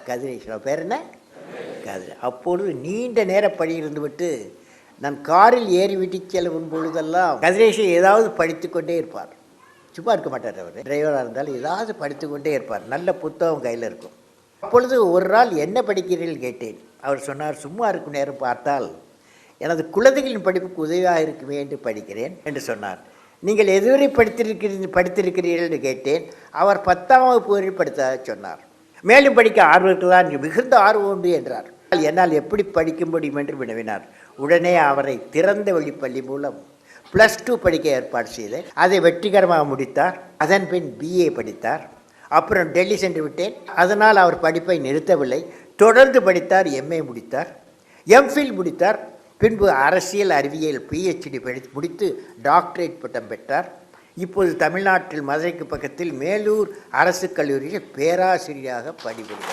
கதிரேஷன் பேர் என்ன? கதிரை. அப்பொழுது நீண்ட நேர படி இருந்துவிட்டு நான் காரில் ஏறி விட்டு செல்லும் பொழுதெல்லாம் கதிரேஷை ஏதாவது படித்து கொண்டே இருப்பார். சும்மா இருக்க மாட்டார். அவர் டிரைவராக இருந்தாலும் ஏதாவது படித்து கொண்டே இருப்பார். நல்ல புத்தகம் கையில் இருக்கும். அப்பொழுது ஒரு நாள் என்ன படிக்கிறீர்கள் கேட்டேன். அவர் சொன்னார், சும்மா இருக்கும் நேரம் பார்த்தால் எனது குழந்தைகளின் படிப்புக்கு உதவியாக இருக்குமே என்று படிக்கிறேன் என்று சொன்னார். நீங்கள் எதுவரை படித்திருக்கிறீர்கள் என்று கேட்டேன். அவர் 10ஆம் வகுப்பு வரை படித்ததாக சொன்னார். மேலும் படிக்க ஆர்வத்தில் தான் மிகுந்த ஆர்வம் உண்டு என்றார். என்னால் எப்படி படிக்க முடியும் என்று வினவினார். உடனே அவரை திறந்த வெளிப்பள்ளி மூலம் +2 படிக்க ஏற்பாடு செய்தேன். அதை வெற்றிகரமாக முடித்தார். அதன் பின் BA படித்தார். அப்புறம் டெல்லி சென்று விட்டேன். அதனால் அவர் படிப்பை நிறுத்தவில்லை, தொடர்ந்து படித்தார். MA முடித்தார், MPhil முடித்தார். பின்பு அரசியல் அறிவியல் PhD முடித்து டாக்டரேட் பட்டம் பெற்றார். இப்போது தமிழ்நாட்டில் மதுரைக்கு பக்கத்தில் மேலூர் அரசு கல்லூரியில் பேராசிரியராக பணிபுரிகிறார்.